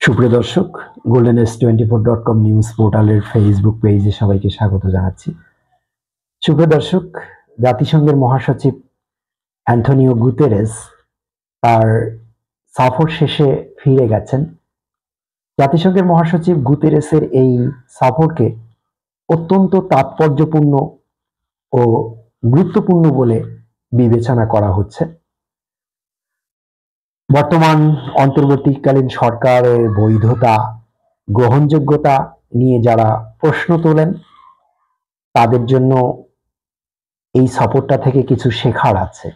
সুপ্রিয় দর্শক, goldenes24.com news পোর্টালের ফেসবুক পেজে সবাইকে স্বাগত জানাচ্ছি। সুপ্রিয় দর্শক, জাতিসংঘের মহাসচিব অ্যান্টনিও গুতেরেস তার সফর শেষে ফিরে গেছেন। জাতিসংঘের মহাসচিব গুতেরেসের এই সফরকে অত্যন্ত তাৎপর্যপূর্ণ ও গুরুত্বপূর্ণ বলে বিবেচনা করা হচ্ছে। বর্তমান অন্তর্বর্তীকালীন সরকারের বৈধতা, গ্রহণযোগ্যতা নিয়ে যারা প্রশ্ন তোলেন তাদের জন্য এই সফরটা থেকে কিছু শেখার আছে।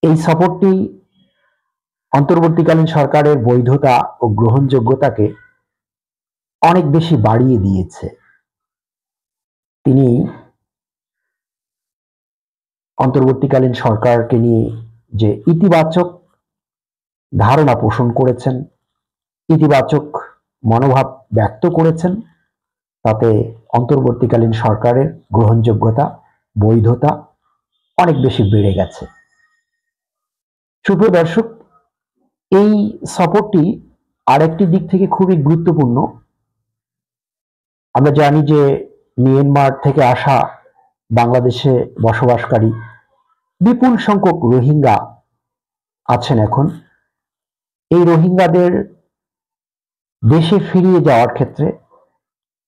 এই সফরটি অন্তর্বর্তীকালীন সরকারের বৈধতা ও গ্রহণযোগ্যতাকে অনেক বেশি বাড়িয়ে দিয়েছে। তিনি অন্তর্বর্তীকালীন সরকারকে নিয়ে যে ইতিবাচক ধারণা পোষণ করেছেন, ইতিবাচক মনোভাব ব্যক্ত করেছেন, তাতে অন্তর্বর্তীকালীন সরকারের গ্রহণযোগ্যতা, বৈধতা অনেক বেশি বেড়ে গেছে। সুপ্রিয় দর্শক, এই সফরটি আরেকটি দিক থেকে খুবই গুরুত্বপূর্ণ। আমরা জানি যে মিয়ানমার থেকে আসা বাংলাদেশে বসবাসকারী বিপুল সংখ্যক রোহিঙ্গা আছেন এখন। এই রোহিঙ্গাদের দেশে ফিরিয়ে যাওয়ার ক্ষেত্রে,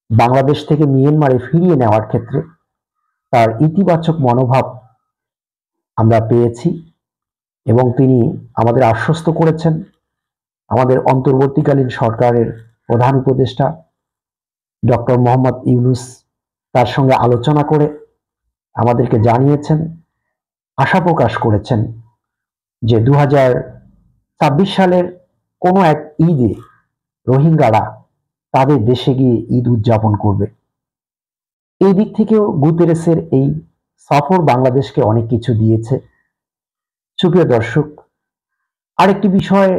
বাংলাদেশ থেকে মিয়ানমারে ফিরিয়ে নেওয়ার ক্ষেত্রে তার ইতিবাচক মনোভাব আমরা পেয়েছি এবং তিনি আমাদের আশ্বস্ত করেছেন। আমাদের অন্তর্বর্তীকালীন সরকারের প্রধান উপদেষ্টা ডক্টর মোহাম্মদ ইউনূস তার সঙ্গে আলোচনা করে আমাদেরকে জানিয়েছেন, আশা প্রকাশ করেছেন যে 2026 সালের কোনো এক ঈদে রোহিঙ্গারা তাদের দেশে গিয়ে ঈদ উদযাপন করবে। এই দিক থেকেও গুতেরেসের এই সফর বাংলাদেশকে অনেক কিছু দিয়েছে। সুপ্রিয় দর্শক, আরেকটি বিষয়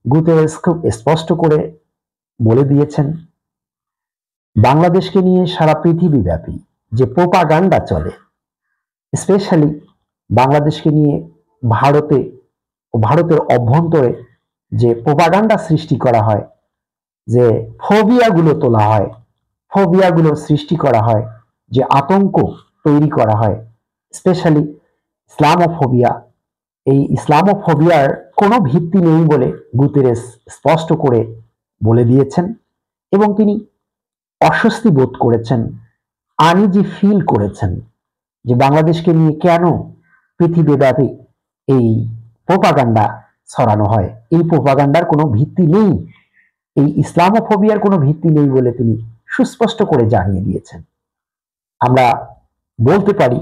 গুতেরেস খুব স্পষ্ট করে বলে দিয়েছেন, বাংলাদেশকে নিয়ে সারা পৃথিবীব্যাপী যে প্রোপাগান্ডা চলে, স্পেশালি বাংলাদেশকে নিয়ে ভারতে ও ভারতের অভ্যন্তরে যে প্রোপাগান্ডা সৃষ্টি করা হয়, যে ফোবিয়াগুলো তোলা হয়, ফোবিয়াগুলো সৃষ্টি করা হয়, যে আতঙ্ক তৈরি করা হয়, স্পেশালি ইসলামোফোবিয়া, এই ইসলামোফোবিয়ার কোনো ভিত্তি নেই বলে গুতেরেস স্পষ্ট করে বলে দিয়েছেন এবং তিনি অস্বস্তি বোধ করেছেন, আনইজি ফিল করেছেন যে বাংলাদেশকে নিয়ে কেন পৃথিবীব্যাপী এই প্রোপাগান্ডা ছড়ানো হয়। এই প্রোপাগান্ডার কোনো ভিত্তি নেই, এই ইসলামোফোবিয়ার কোনো ভিত্তি নেই বলে তিনি সুস্পষ্ট করে জানিয়ে দিয়েছেন। আমরা বলতে পারি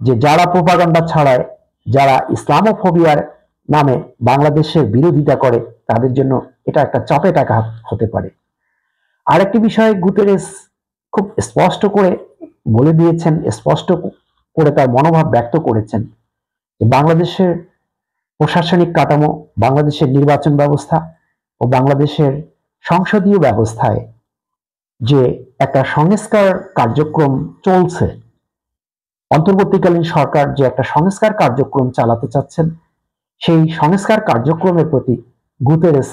যে যারা প্রোপাগান্ডা ছড়ায়, যারা ইসলামোফোবিয়ার নামে বাংলাদেশের বিরোধিতা করে, তাদের জন্য এটা একটা চাপের টাকা হতে পারে। আরেকটি বিষয় গুতেরেস খুব স্পষ্ট করে বলে দিয়েছেন, স্পষ্ট করে তার মনোভাব ব্যক্ত করেছেন যে বাংলাদেশের প্রশাসনিক কাঠামো, বাংলাদেশের নির্বাচন ব্যবস্থা ও বাংলাদেশের সংসদীয় ব্যবস্থায় যে একটা সংস্কার কার্যক্রম চলছে, অন্তর্বর্তীকালীন সরকার যে একটা সংস্কার কার্যক্রম চালাতে চাচ্ছেন, সেই সংস্কার কার্যক্রমের প্রতি গুতেরেস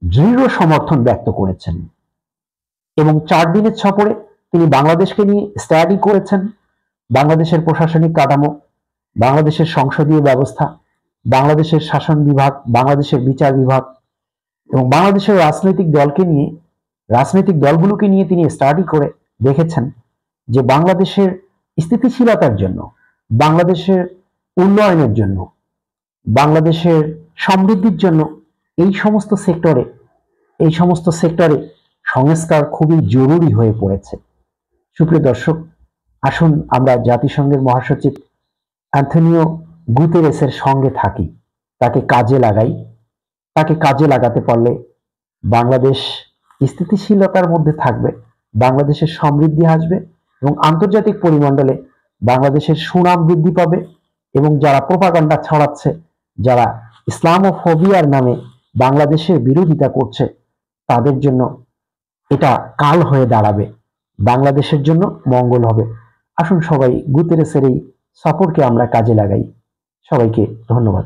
দৃঢ় সমর্থন ব্যক্ত করেছেন এবং 4 দিনের সফরে তিনি বাংলাদেশকে নিয়ে স্টাডি করেছেন। বাংলাদেশের প্রশাসনিক কাঠামো, বাংলাদেশের সংসদীয় ব্যবস্থা, বাংলাদেশের শাসন বিভাগ, বাংলাদেশের বিচার বিভাগ এবং বাংলাদেশের রাজনৈতিক দলগুলোকে নিয়ে তিনি স্টাডি করে দেখেছেন যে বাংলাদেশের স্থিতিশীলতার জন্য, বাংলাদেশের উন্নয়নের জন্য, বাংলাদেশের সমৃদ্ধির জন্য এই সমস্ত সেক্টরে সংস্কার খুবই জরুরি হয়ে পড়েছে। সুপ্রিয় দর্শক, আসুন আমরা জাতিসংঘের মহাসচিব অ্যান্টনিও গুতেরেসের সঙ্গে থাকি, তাকে কাজে লাগাই। তাকে কাজে লাগাতে পারলে বাংলাদেশ স্থিতিশীলতার মধ্যে থাকবে, বাংলাদেশের সমৃদ্ধি আসবে এবং আন্তর্জাতিক পরিমণ্ডলে বাংলাদেশের সুনাম বৃদ্ধি পাবে এবং যারা প্রোপাগান্ডা ছড়াচ্ছে, যারা ইসলামোফোবিয়ার নামে বাংলাদেশের বিরোধিতা করছে, তাদের জন্য এটা কাল হয়ে দাঁড়াবে, বাংলাদেশের জন্য মঙ্গল হবে। আসুন সবাই গুতেরেসের এই সফরকে আমরা কাজে লাগাই। সবাইকে ধন্যবাদ।